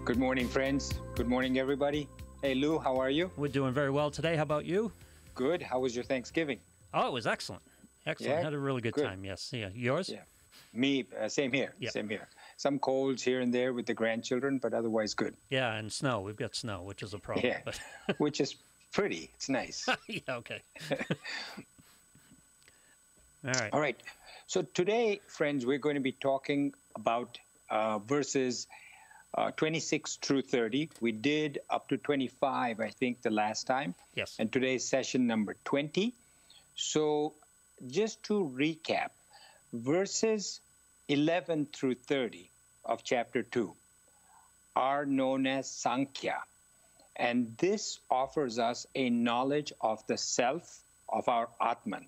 Good morning, friends. Good morning, everybody. Hey, Lou, how are you? We're doing very well today. How about you? Good. How was your Thanksgiving? Oh, it was excellent. Excellent. Yeah? Had a really good time, yes. Yeah. Yours? Yeah. Me, same here. Yeah. Same here. Some colds here and there with the grandchildren, but otherwise good. Yeah, and snow. We've got snow, which is a problem. Yeah, But which is pretty. It's nice. yeah, okay. All right. All right. So today, friends, we're going to be talking about verses 26 through 30. We did up to 25, I think, the last time. Yes. And today's session number 20. So just to recap, verses 11 through 30 of chapter 2 are known as Sankhya. And this offers us a knowledge of the self, of our Atman.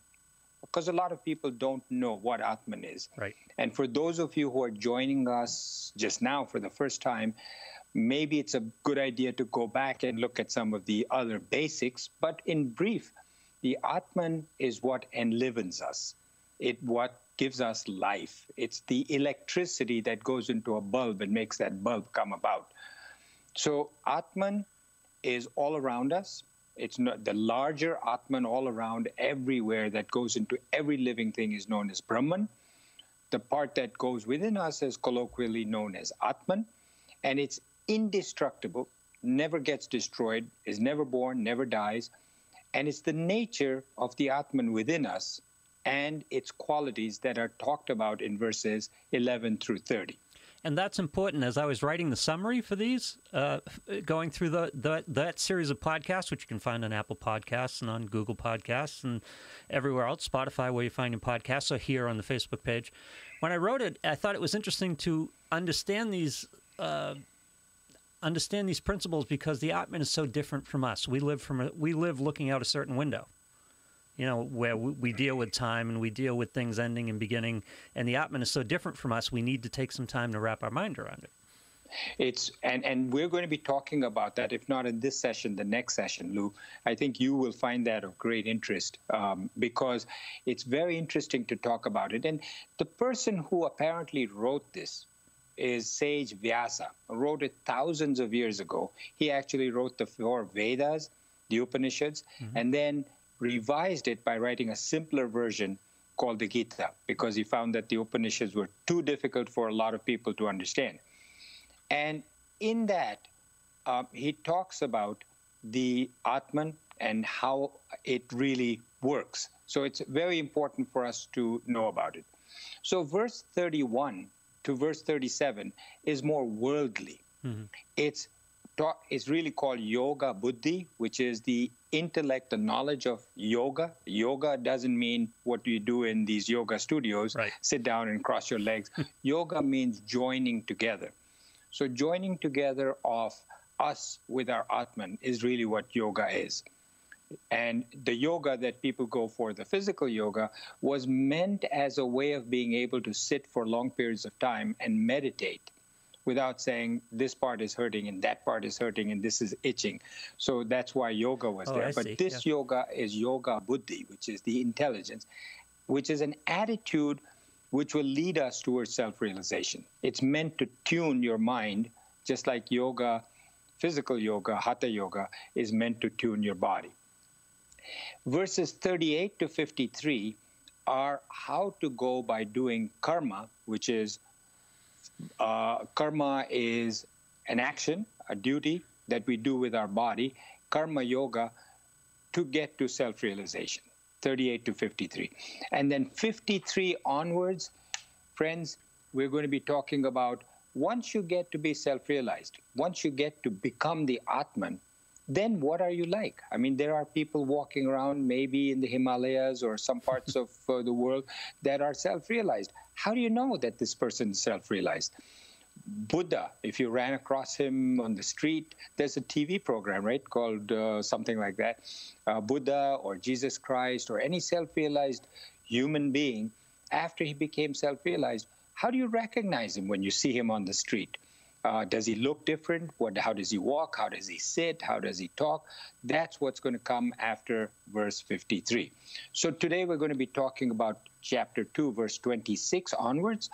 Because a lot of people don't know what Atman is. Right. And for those of you who are joining us just now for the first time, maybe it's a good idea to go back and look at some of the other basics. But in brief, the Atman is what enlivens us. It what gives us life. It's the electricity that goes into a bulb and makes that bulb come about. So Atman is all around us. It's not the larger Atman all around everywhere that goes into every living thing is known as Brahman. The part that goes within us is colloquially known as Atman, and it's indestructible, never gets destroyed, is never born, never dies, and it's the nature of the Atman within us and its qualities that are talked about in verses 11 through 30. And that's important. As I was writing the summary for these, going through that series of podcasts, which you can find on Apple Podcasts and on Google Podcasts and everywhere else, Spotify, where you find your podcasts, or here on the Facebook page. When I wrote it, I thought it was interesting to understand these principles because the Atman is so different from us. We live looking out a certain window. You know, where we deal with time and we deal with things ending and beginning, and the Atman is so different from us, we need to take some time to wrap our mind around it. And we're going to be talking about that, if not in this session, the next session, Lou. I think you will find that of great interest because it's very interesting to talk about it. And the person who apparently wrote this is Sage Vyasa, wrote it thousands of years ago. He actually wrote the 4 Vedas, the Upanishads, and then revised it by writing a simpler version called the Gita, because he found that the Upanishads were too difficult for a lot of people to understand. And in that, he talks about the Atman and how it really works. So it's very important for us to know about it. So verse 31 to verse 37 is more worldly. It's really called Yoga Buddhi, which is the intellect, the knowledge of yoga. Yoga doesn't mean what you do in these yoga studios, right. Sit down and cross your legs. Yoga means joining together. So joining together of us with our Atman is really what yoga is. And the yoga that people go for, the physical yoga, was meant as a way of being able to sit for long periods of time and meditate without saying this part is hurting and that part is hurting and this is itching. So that's why yoga was there. But this yoga is Yoga Buddhi, which is the intelligence, which is an attitude which will lead us towards self-realization. It's meant to tune your mind, just like yoga, physical yoga, hatha yoga, is meant to tune your body. Verses 38 to 53 are how to go by doing karma, which is karma is an action, a duty that we do with our body, karma yoga, to get to self-realization, 38 to 53. And then 53 onwards, friends, we're going to be talking about once you get to be self-realized, once you get to become the Atman, then what are you like? I mean, there are people walking around maybe in the Himalayas or some parts of the world that are self-realized. How do you know that this person is self-realized? Buddha, if you ran across him on the street, there's a TV program, right, called something like that. Buddha or Jesus Christ or any self-realized human being, after he became self-realized, how do you recognize him when you see him on the street? Does he look different? How does he walk? How does he sit? How does he talk? That's what's going to come after verse 53. So today we're going to be talking about chapter 2, verse 26 onwards.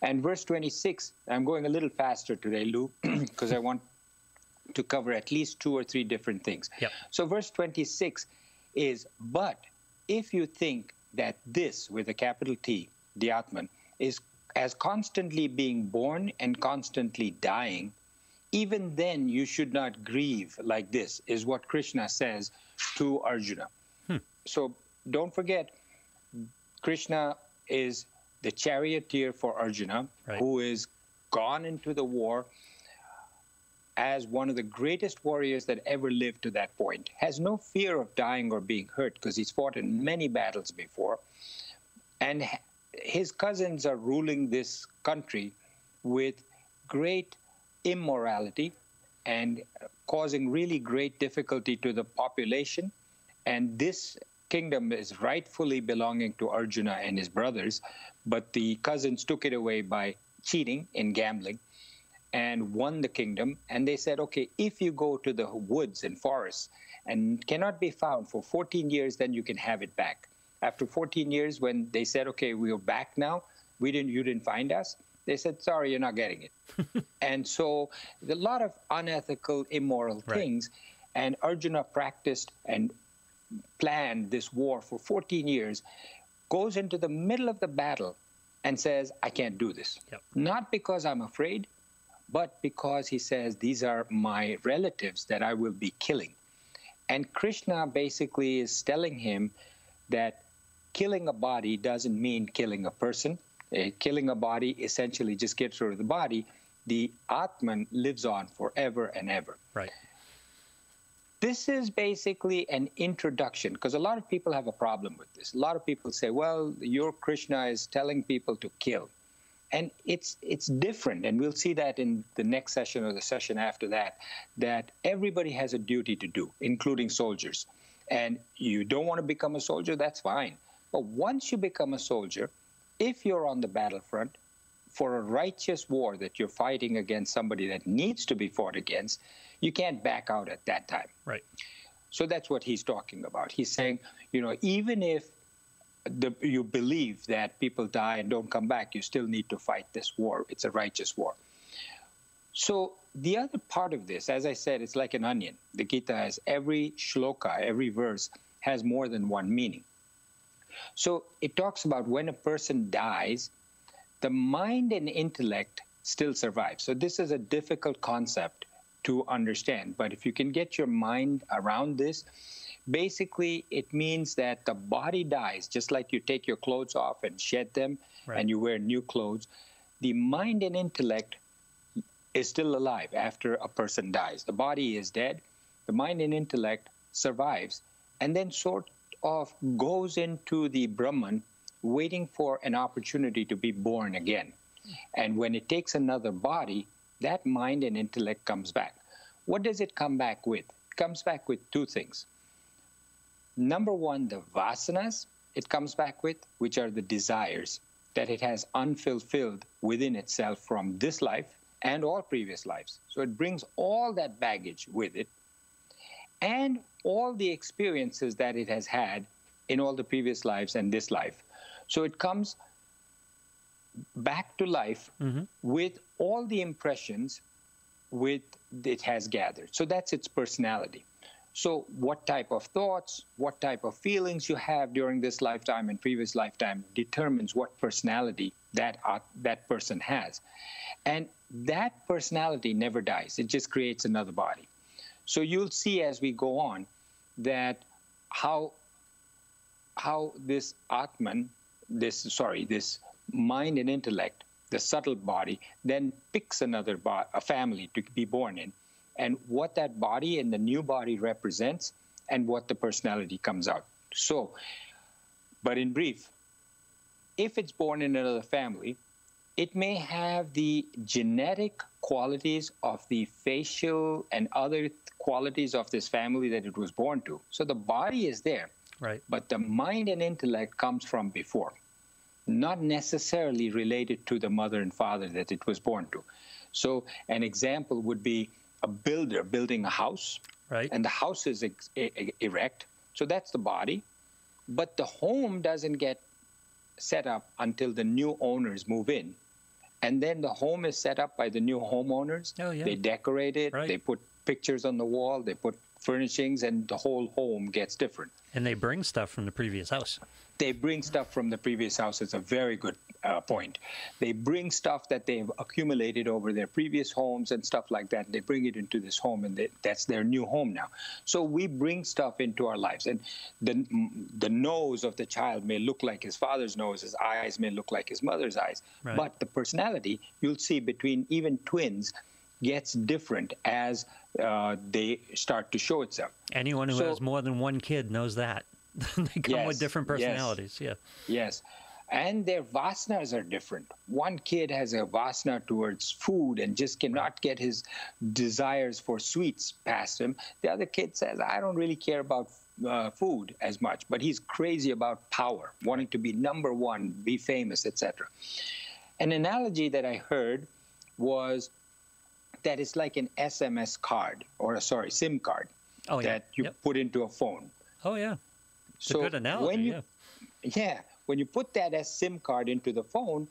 And verse 26, I'm going a little faster today, Lou, because I want to cover at least 2 or 3 different things. Yep. So verse 26 is, but if you think that this, with a capital T, the Atman, is as constantly being born and constantly dying, even then you should not grieve like this, is what Krishna says to Arjuna. So don't forget, Krishna is the charioteer for Arjuna, right, who is gone into the war as one of the greatest warriors that ever lived to that point, has no fear of dying or being hurt because he's fought in many battles before. And his cousins are ruling this country with great immorality and causing really great difficulty to the population. And this kingdom is rightfully belonging to Arjuna and his brothers, but the cousins took it away by cheating in gambling and won the kingdom. And they said, okay, if you go to the woods and forests and cannot be found for 14 years, then you can have it back. After 14 years, when they said, okay, we're back now, you didn't find us, they said, sorry, you're not getting it. And so a lot of unethical, immoral things. And Arjuna practiced and planned this war for 14 years, goes into the middle of the battle and says, I can't do this. Yep. Not because I'm afraid, but because he says, these are my relatives that I will be killing. And Krishna basically is telling him that killing a body doesn't mean killing a person. Killing a body essentially just gets rid of the body. The Atman lives on forever and ever. Right. This is basically an introduction, because a lot of people have a problem with this. A lot of people say, well, your Krishna is telling people to kill. And it's different, and we'll see that in the next session or the session after that, that everybody has a duty to do, including soldiers. And you don't want to become a soldier, that's fine. But once you become a soldier, if you're on the battlefront for a righteous war that you're fighting against somebody that needs to be fought against, you can't back out at that time. Right. So that's what he's talking about. He's saying, even if you believe that people die and don't come back, you still need to fight this war. It's a righteous war. So the other part of this, as I said, it's like an onion. The Gita has every shloka, every verse has more than one meaning. So it talks about when a person dies, the mind and intellect still survive. So this is a difficult concept to understand. But if you can get your mind around this, basically it means that the body dies, just like you take your clothes off and shed them, and you wear new clothes. The mind and intellect is still alive after a person dies. The body is dead. The mind and intellect survives and then sort of goes into the Brahman, waiting for an opportunity to be born again. And when it takes another body, that mind and intellect comes back. What does it come back with? It comes back with 2 things. Number 1, the vasanas it comes back with, which are the desires that it has unfulfilled within itself from this life and all previous lives. So it brings all that baggage with it and all the experiences that it has had in all the previous lives and this life. So it comes back to life with all the impressions it has gathered. So that's its personality. So what type of thoughts, what type of feelings you have during this lifetime and previous lifetime determines what personality that person has. And that personality never dies. It just creates another body. So you'll see as we go on that how this Atman, this mind and intellect, the subtle body, then picks a family to be born in, and what that body and the new body represents, and what the personality comes out. So, but in brief, if it's born in another family, it may have the genetic qualities of the facial and other qualities of this family that it was born to. So the body is there, right, but the mind and intellect comes from before, not necessarily related to the mother and father that it was born to. So an example would be a builder building a house, Right. and the house is erect. So that's the body. But the home doesn't get set up until the new owners move in. And then the home is set up by the new homeowners. Oh, yeah. They decorate it. Right. They put pictures on the wall. They put furnishings, and the whole home gets different. And they bring stuff from the previous house. They bring stuff from the previous house. It's a very good point. They bring stuff that they've accumulated over their previous homes and stuff like that. They bring it into this home, and that's their new home now. So we bring stuff into our lives. And the nose of the child may look like his father's nose. His eyes may look like his mother's eyes. Right. But the personality, you'll see between even twins, gets different as they start to show itself. Anyone who has more than one kid knows that. They come with different personalities. Yes, yeah. Yes. And their vasanas are different. One kid has a vasana towards food and just cannot get his desires for sweets past him. The other kid says, I don't really care about food as much, but he's crazy about power, wanting to be number one, be famous, etc. An analogy that I heard was that it's like an SMS card, or SIM card that you put into a phone. Oh, yeah. It's a good analogy, when you put that as SIM card into the phone,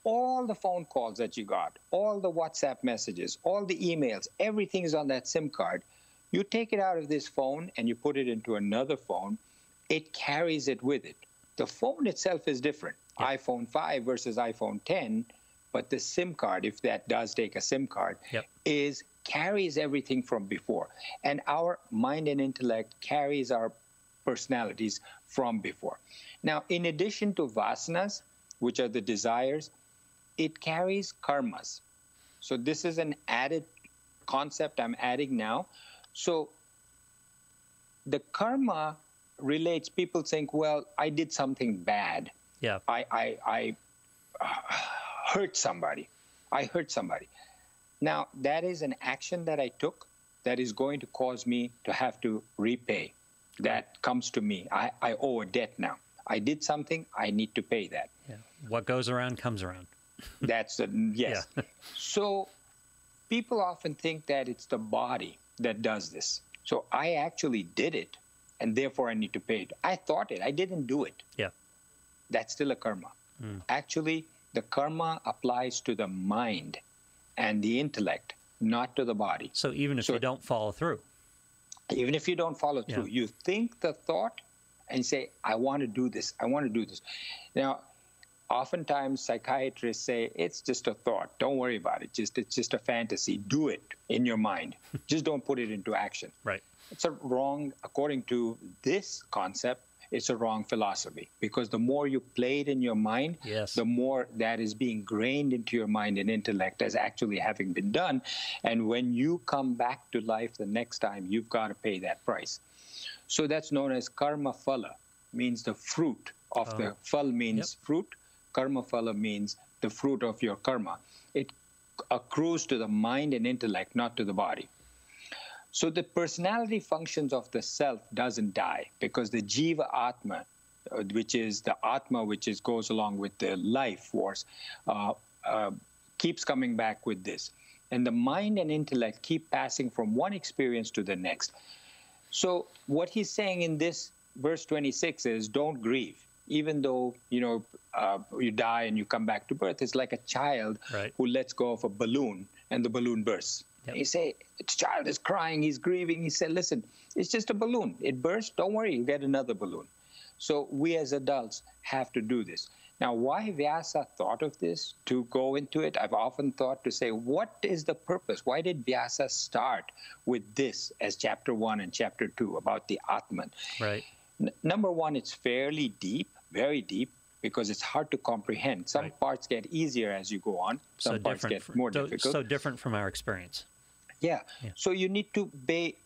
all the phone calls that you got, all the WhatsApp messages, all the emails, everything is on that SIM card. You take it out of this phone and you put it into another phone, it carries it with it. The phone itself is different. iPhone 5 versus iPhone 10, but the SIM card, if that does take a SIM card, carries everything from before. And our mind and intellect carries our personalities from before. Now, in addition to vasanas, which are the desires, it carries karmas. So this is an added concept I'm adding now. So the karma relates, people think, well, I did something bad. Yeah. I hurt somebody. I hurt somebody. Now, that is an action that I took that is going to cause me to have to repay. That comes to me. I owe a debt now. I did something. I need to pay that. Yeah. What goes around comes around. That's yes. Yeah. So people often think that it's the body that does this. So I actually did it, and therefore I need to pay it. I thought it. I didn't do it. Yeah. That's still a karma. Actually, the karma applies to the mind and the intellect, not to the body. So even if you don't follow through. Even if you don't follow through, you think the thought and say, I want to do this. I want to do this. Now, oftentimes psychiatrists say, it's just a thought. Don't worry about it. It's just a fantasy. Do it in your mind. Just don't put it into action. Right. It's a wrong, according to this concept, it's a wrong philosophy, because the more you play it in your mind, the more that is being grained into your mind and intellect as actually having been done. And when you come back to life the next time, you've got to pay that price. So that's known as karma phala, means the fruit of the phal means fruit. Karma phala means the fruit of your karma. It accrues to the mind and intellect, not to the body. So the personality functions of the self doesn't die, because the jiva atma, which is the atma, which goes along with the life force, keeps coming back with this. And the mind and intellect keep passing from one experience to the next. So what he's saying in this verse 26 is, don't grieve. Even though, you die and you come back to birth, it's like a child who lets go of a balloon and the balloon bursts. Yep. You say, the child is crying, he's grieving. He said, listen, it's just a balloon. It burst, don't worry, you get another balloon. So we as adults have to do this. Now, why Vyasa thought of this, to go into it, I've often thought to say, what is the purpose? Why did Vyasa start with this as chapter 1 and chapter 2 about the Atman? Right. Number one, it's fairly deep, very deep, because it's hard to comprehend. Some parts get easier as you go on. Some parts get more difficult. So different from our experience. Yeah. So you need to be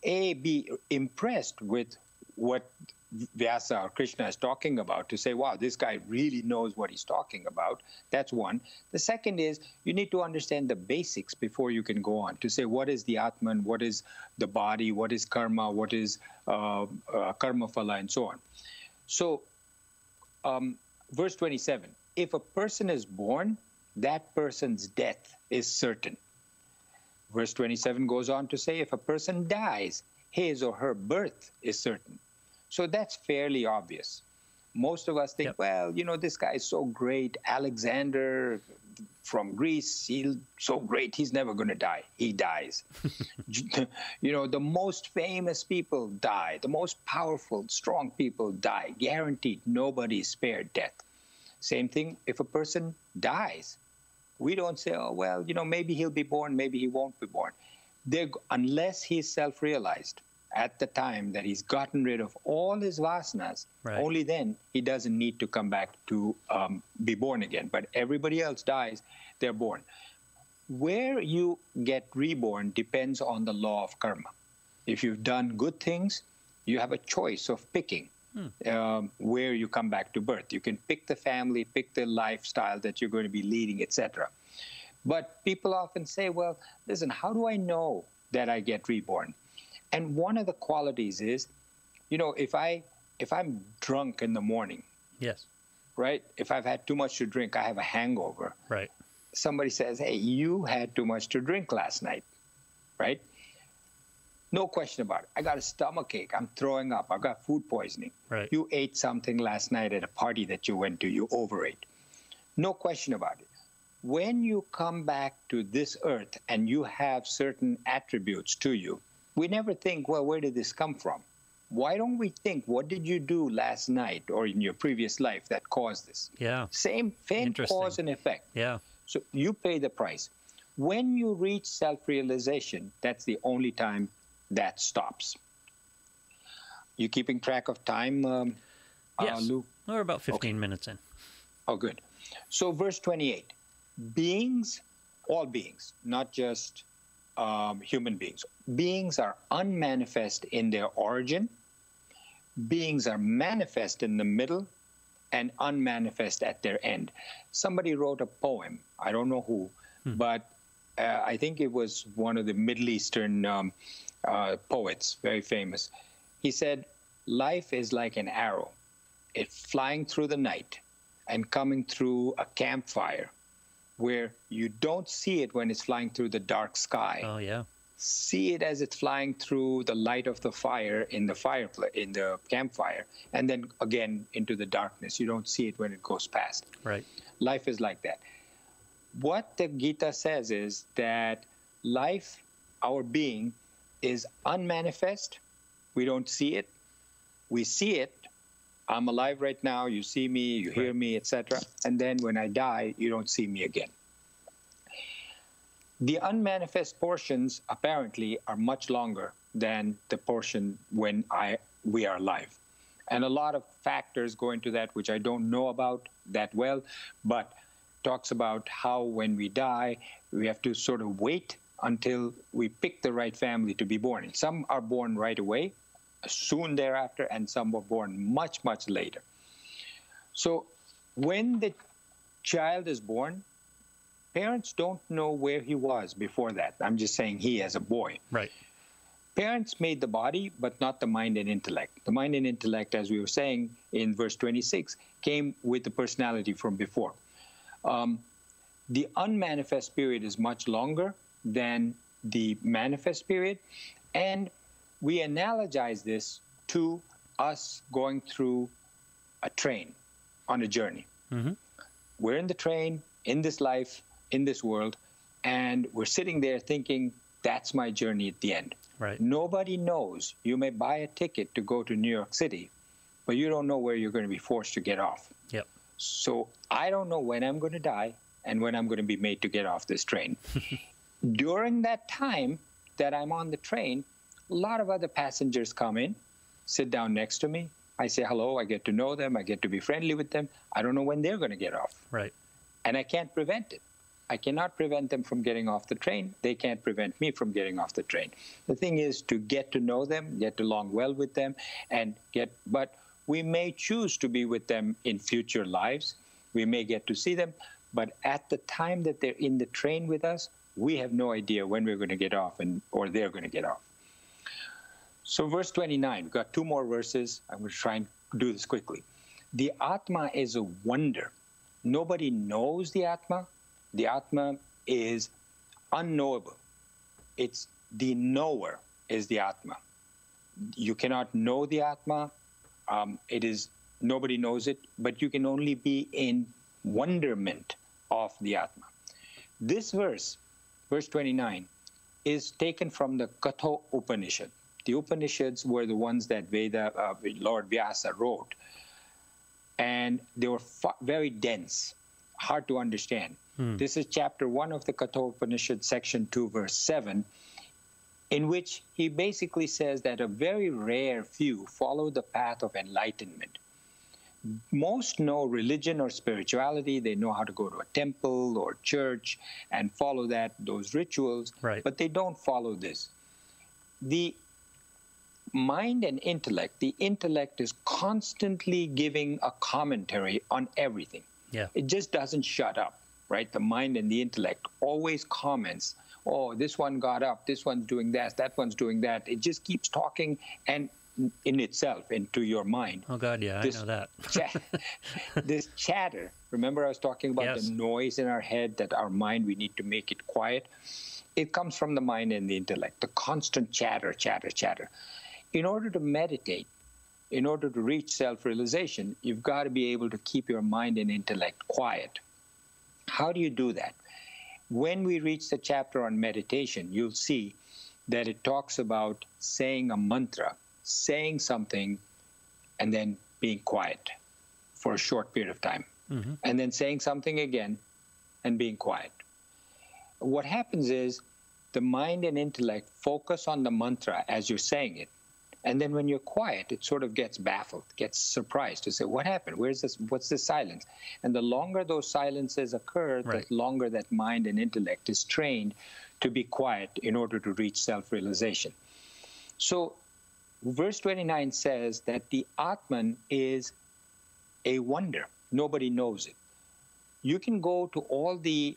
impressed with what Vyasa or Krishna is talking about, to say, wow, this guy really knows what he's talking about. That's one. The second is, you need to understand the basics before you can go on, to say, what is the Atman, what is the body, what is karma, what is karma phala, and so on. So verse 27, if a person is born, that person's death is certain. Verse 27 goes on to say, if a person dies, his or her birth is certain. So that's fairly obvious. Most of us think, well, this guy is so great. Alexander from Greece, he's so great, he's never going to die. He dies. The most famous people die. The most powerful, strong people die. Guaranteed, nobody is spared death. Same thing, if a person dies, we don't say, oh, well, maybe he'll be born, maybe he won't be born. Unless he's self-realized at the time that he's gotten rid of all his vasanas, only then he doesn't need to come back to be born again. But everybody else dies, they're born. Where you get reborn depends on the law of karma. If you've done good things, you have a choice of picking where you come back to birth. You can pick the family, pick the lifestyle that you're going to be leading, etc. But people often say, well, listen, how do I know that I get reborn? And one of the qualities is, if I'm drunk in the morning, yes, right? If I've had too much to drink, I have a hangover. Right. Somebody says, hey, you had too much to drink last night, right? No question about it. I got a stomach ache. I'm throwing up. I've got food poisoning. Right. You ate something last night at a party that you went to. You overate. No question about it. When you come back to this earth and you have certain attributes to you, we never think, well, where did this come from? Why don't we think, what did you do last night or in your previous life that caused this? Yeah. Same cause and effect. Yeah. So you pay the price. When you reach self-realization, that's the only time that stops. You keeping track of time, yes. Lou? We're about 15 minutes in. Oh, good. So verse 28, beings, all beings, not just human beings. Beings are unmanifest in their origin. Beings are manifest in the middle and unmanifest at their end. Somebody wrote a poem. I don't know who, but I think it was one of the Middle Eastern poets, very famous. He said, life is like an arrow. It's flying through the night and coming through a campfire where you don't see it when it's flying through the dark sky. Oh, yeah. See it as it's flying through the light of the fire in the campfire, and then again into the darkness. You don't see it when it goes past. Right. Life is like that. What the Gita says is that life, our being, is unmanifest. We don't see it. We see it. I'm alive right now. You see me, you hear me, etc. And then when I die, you don't see me again. The unmanifest portions apparently are much longer than the portion when we are alive. And a lot of factors go into that, which I don't know about that well, but talks about how when we die, we have to sort of wait until we pick the right family to be born in. Some are born right away, soon thereafter, and some were born much, much later. So when the child is born, parents don't know where he was before that. I'm just saying he as a boy. Right. Parents made the body, but not the mind and intellect. The mind and intellect, as we were saying in verse 26, came with the personality from before. The unmanifest period is much longer than the manifest period, and we analogize this to us going through a train on a journey. Mm-hmm. We're in the train, in this life, in this world, and we're sitting there thinking, that's my journey at the end. Right. Nobody knows. You may buy a ticket to go to New York City, but you don't know where you're going to be forced to get off. Yep. So I don't know when I'm going to die and when I'm going to be made to get off this train. During that time that I'm on the train, a lot of other passengers come in, sit down next to me. I say hello, I get to know them, I get to be friendly with them. I don't know when they're going to get off. Right. And I can't prevent it. I cannot prevent them from getting off the train. They can't prevent me from getting off the train. The thing is to get to know them, get along well with them, but we may choose to be with them in future lives. We may get to see them, but at the time that they're in the train with us, we have no idea when we're going to get off or they're going to get off. So verse 29, we've got two more verses. I'm going to try and do this quickly. The Atma is a wonder. Nobody knows the Atma. The Atma is unknowable. it's the knower is the Atma. You cannot know the Atma. Nobody knows it, but you can only be in wonderment of the Atma. This verse 29, is taken from the Katha Upanishad. The Upanishads were the ones that Lord Vyasa wrote. And they were very dense, hard to understand. This is chapter 1 of the Katha Upanishad, section 2, verse 7, in which he basically says that a very rare few follow the path of enlightenment. Most know religion or spirituality. They know how to go to a temple or church and follow those rituals, right. But they don't follow this. The mind and intellect, the intellect is constantly giving a commentary on everything. Yeah. It just doesn't shut up, right? The mind and the intellect always comments, oh, this one got up, this one's doing that one's doing that. It just keeps talking and in itself into your mind. Oh, God, yeah, I know that. This chatter, remember I was talking about yes. the noise in our head, that our mind, we need to make it quiet. It comes from the mind and the intellect, the constant chatter. In order to meditate, in order to reach self-realization, you've got to be able to keep your mind and intellect quiet. How do you do that? When we reach the chapter on meditation, you'll see that it talks about saying a mantra, saying something, and then being quiet for a short period of time, and then saying something again and being quiet. What happens is the mind and intellect focus on the mantra as you're saying it, and then when you're quiet, it sort of gets baffled, gets surprised to say, what happened? Where's this? What's this silence? And the longer those silences occur, right. the longer that mind and intellect is trained to be quiet in order to reach self-realization. So verse 29 says that the Atman is a wonder. Nobody knows it. You can go to all the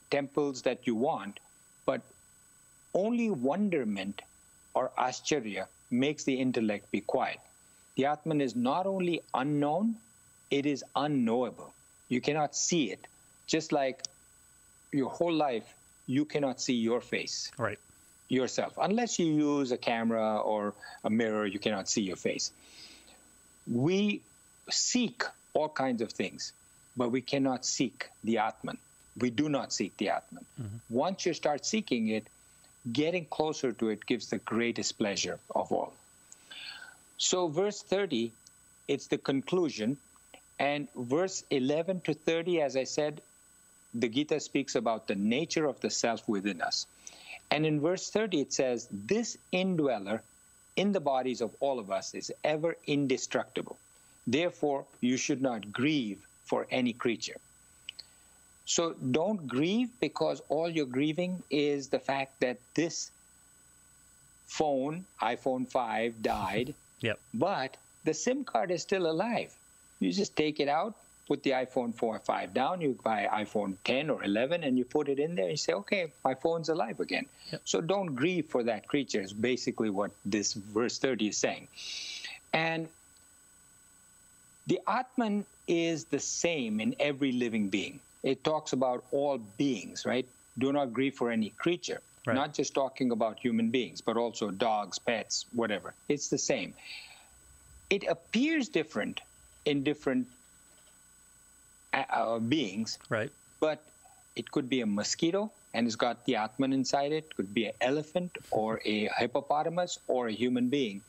temples that you want, but only wonderment or ascharya makes the intellect be quiet. The Atman is not only unknown, it is unknowable. You cannot see it. Just like your whole life, you cannot see your face. Right. Yourself. Unless you use a camera or a mirror, you cannot see your face. We seek all kinds of things, but we cannot seek the Atman. We do not seek the Atman. Once you start seeking it, getting closer to it gives the greatest pleasure of all. So verse 30, it's the conclusion. And verse 11 to 30, as I said, the Gita speaks about the nature of the self within us. And in verse 30, it says, this indweller in the bodies of all of us is ever indestructible. Therefore, you should not grieve for any creature. So don't grieve, because all you're grieving is the fact that this phone, iPhone 5, died, Yep. but the SIM card is still alive. You just take it out, put the iPhone 4 or 5 down, you buy iPhone 10 or 11, and you put it in there, and you say, okay, my phone's alive again. Yep. So don't grieve for that creature is basically what this verse 30 is saying. And the Atman is the same in every living being. It talks about all beings, right? Do not grieve for any creature. Right. Not just talking about human beings, but also dogs, pets, whatever. It's the same. It appears different in different beings, Right. but it could be a mosquito and it's got the Atman inside it. It could be an elephant or a hippopotamus or a human being.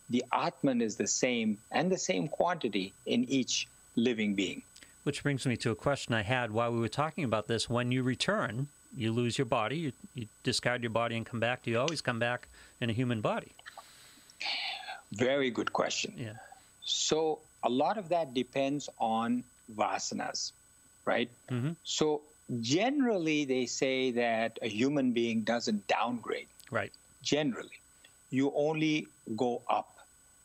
The Atman is the same and the same quantity in each living being. Which brings me to a question I had while we were talking about this. When you return, you lose your body, you discard your body and come back. Do you always come back in a human body? Very good question. Yeah. So a lot of that depends on vasanas, right? So generally they say that a human being doesn't downgrade. Right. Generally. You only go up.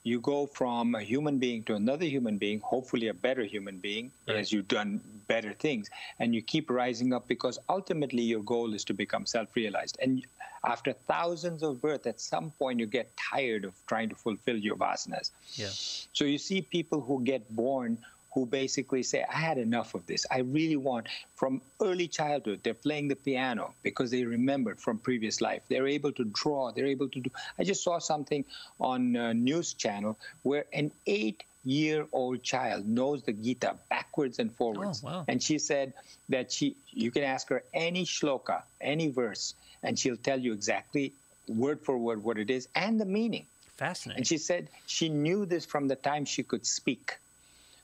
You go from a human being to another human being, hopefully a better human being, right. as you've done better things. And you keep rising up because ultimately your goal is to become self-realized. And after thousands of births, at some point you get tired of trying to fulfill your vasanas. Yeah. So you see people who get born who basically say, I had enough of this. I really want, from early childhood, they're playing the piano because they remembered from previous life. They're able to draw. They're able to do. I just saw something on a news channel where an 8-year-old child knows the Gita backwards and forwards. Oh, wow. And she said that you can ask her any shloka, any verse, and she'll tell you exactly word for word what it is and the meaning. Fascinating. And she said she knew this from the time she could speak.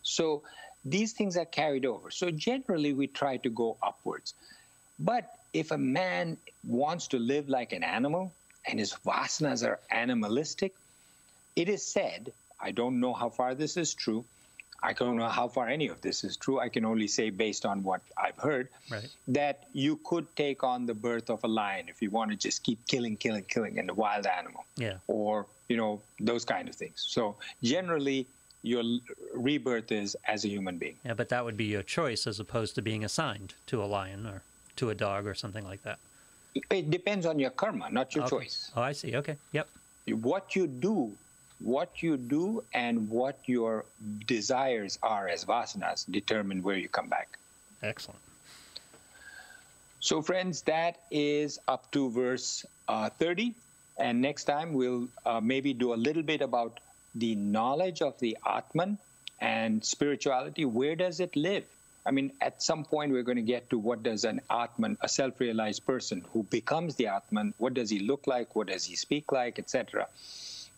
So these things are carried over. So generally, we try to go upwards. But if a man wants to live like an animal and his vasanas are animalistic, it is said, I don't know how far this is true. I don't know how far any of this is true. I can only say based on what I've heard, right, that you could take on the birth of a lion if you want to just keep killing in a wild animal. Yeah. Or, those kind of things. So generally, your rebirth is as a human being. Yeah, but that would be your choice as opposed to being assigned to a lion or to a dog or something like that. It depends on your karma, not your Okay. choice. Oh, I see. Okay. Yep. What you do and what your desires are as vasanas determine where you come back. Excellent. So friends, that is up to verse 30. And next time we'll maybe do a little bit about the knowledge of the Atman and spirituality. Where does it live? I mean, at some point we're going to get to what does an Atman, a self-realized person who becomes the Atman, what does he look like, what does he speak like, etc.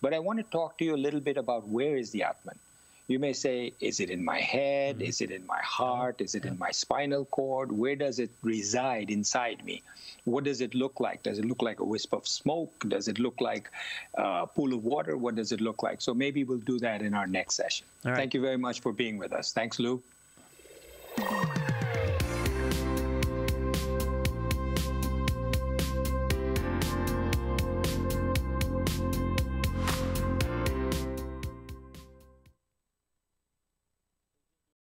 But I want to talk to you a little bit about where is the Atman. You may say, is it in my head? Is it in my heart? Is it in my spinal cord? Where does it reside inside me? What does it look like? Does it look like a wisp of smoke? Does it look like a pool of water? What does it look like? So maybe we'll do that in our next session. All right. Thank you very much for being with us. Thanks, Lou.